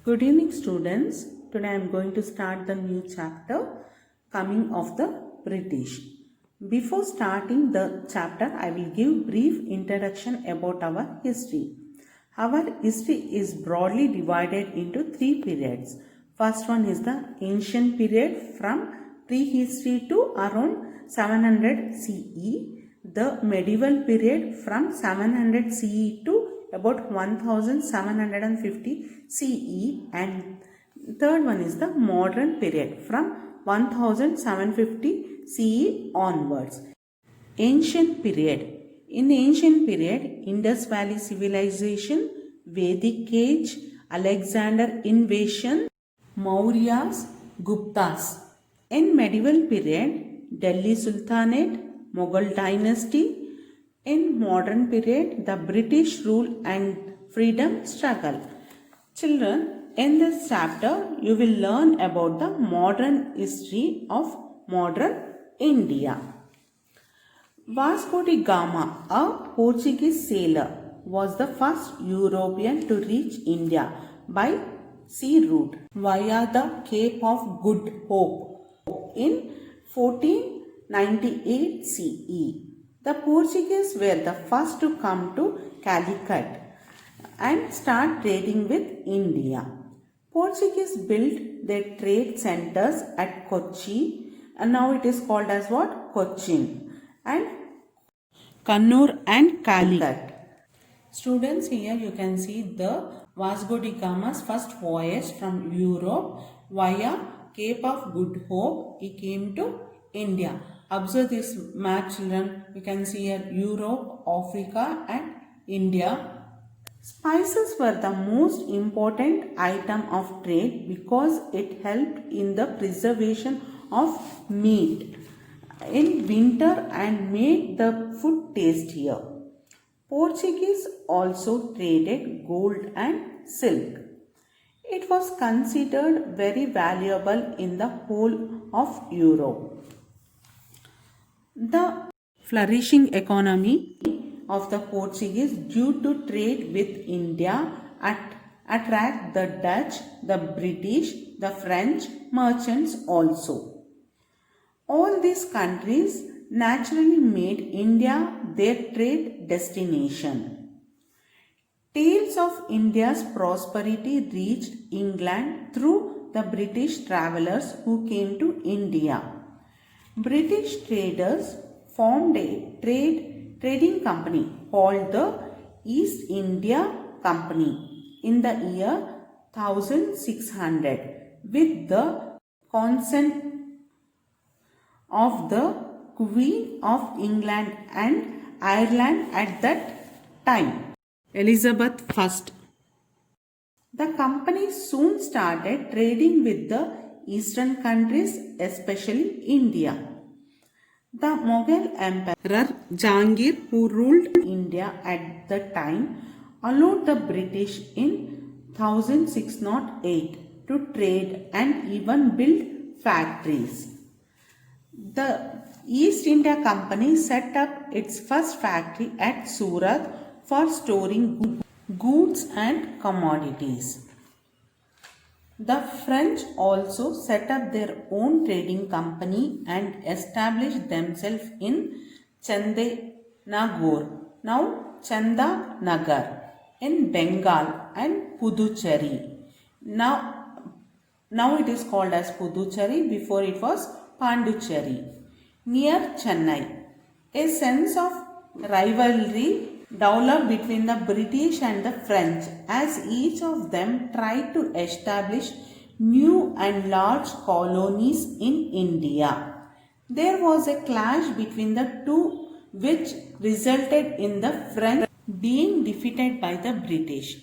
Good evening students. Today I am going to start the new chapter coming of the British. Before starting the chapter, I will give brief introduction about our history. Our history is broadly divided into three periods. First one is the ancient period from prehistory to around 700 CE. The medieval period from 700 CE to about 1750 CE, and third one is the modern period from 1750 CE onwards. Ancient period. In ancient period, Indus Valley civilization, Vedic age, Alexander invasion, Mauryas, Guptas. In medieval period, Delhi Sultanate, Mughal dynasty. In modern period, the British rule and freedom struggle. Children, in this chapter, you will learn about the modern history of modern India. Vasco da Gama, a Portuguese sailor, was the first European to reach India by sea route via the Cape of Good Hope in 1498 CE. The Portuguese were the first to come to Calicut and start trading with India. Portuguese built their trade centers at Kochi, and now it is called as what? Cochin, and Kannur and Calicut. Students, here you can see the Vasco da Gama's first voyage from Europe via Cape of Good Hope. He came to India. Observe this map, children. You can see here Europe, Africa and India. Spices were the most important item of trade because it helped in the preservation of meat in winter and made the food tastier. Portuguese also traded gold and silk. It was considered very valuable in the whole of Europe. The flourishing economy of the Portuguese due to trade with India attract the Dutch, the British, the French merchants also. All these countries naturally made India their trade destination. Tales of India's prosperity reached England through the British travelers who came to India. British traders formed a trading company called the East India Company in the year 1600 with the consent of the Queen of England and Ireland at that time, Elizabeth I. The company soon started trading with the eastern countries, especially India. The Mughal Emperor Jahangir, who ruled India at the time, allowed the British in 1608 to trade and even build factories. The East India Company set up its first factory at Surat for storing goods and commodities. The French also set up their own trading company and established themselves in Chandenagore, now Chandanagar, in Bengal and Puducherry. Now it is called as Puducherry, before it was Pondicherry, near Chennai. A sense of rivalry developed between the British and the French as each of them tried to establish new and large colonies in India. There was a clash between the two which resulted in the French being defeated by the British.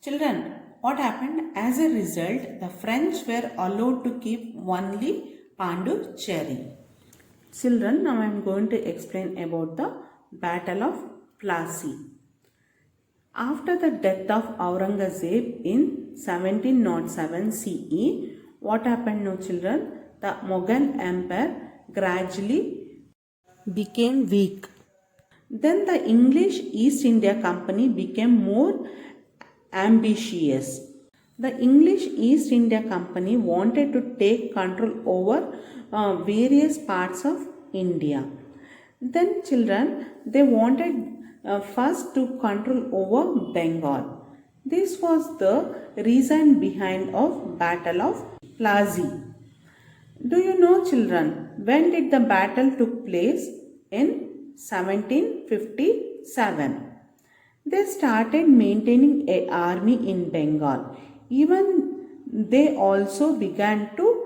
Children, what happened? As a result, the French were allowed to keep only Pondicherry. Children, now I am going to explain about the Battle of Plassey. After the death of Aurangzeb in 1707 CE, what happened now, children? The Mughal Empire gradually became weak. Then the English East India Company became more ambitious. The English East India Company wanted to take control over various parts of India. Then children, they wanted first to control over Bengal. This was the reason behind of Battle of Plassey. Do you know children, when did the battle took place? In 1757. They started maintaining an army in Bengal. Even they also began to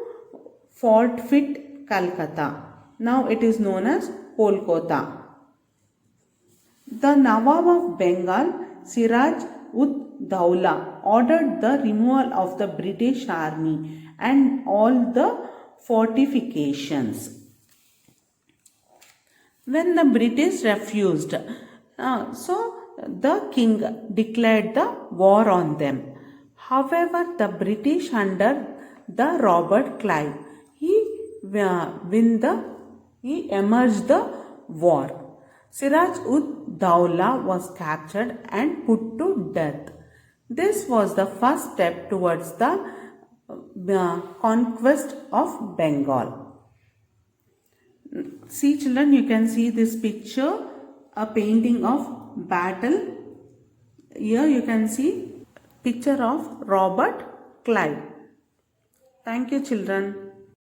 fortify Calcutta. Now it is known as Kolkata. The Nawab of Bengal, Siraj ud Dowla, ordered the removal of the British army and all the fortifications. When the British refused, so the king declared the war on them. However, the British under the Robert Clive, he emerged the war. Siraj ud Dowla was captured and put to death. This was the first step towards the conquest of Bengal. See children, you can see this picture, a painting of battle. Here you can see picture of Robert Clive. Thank you children.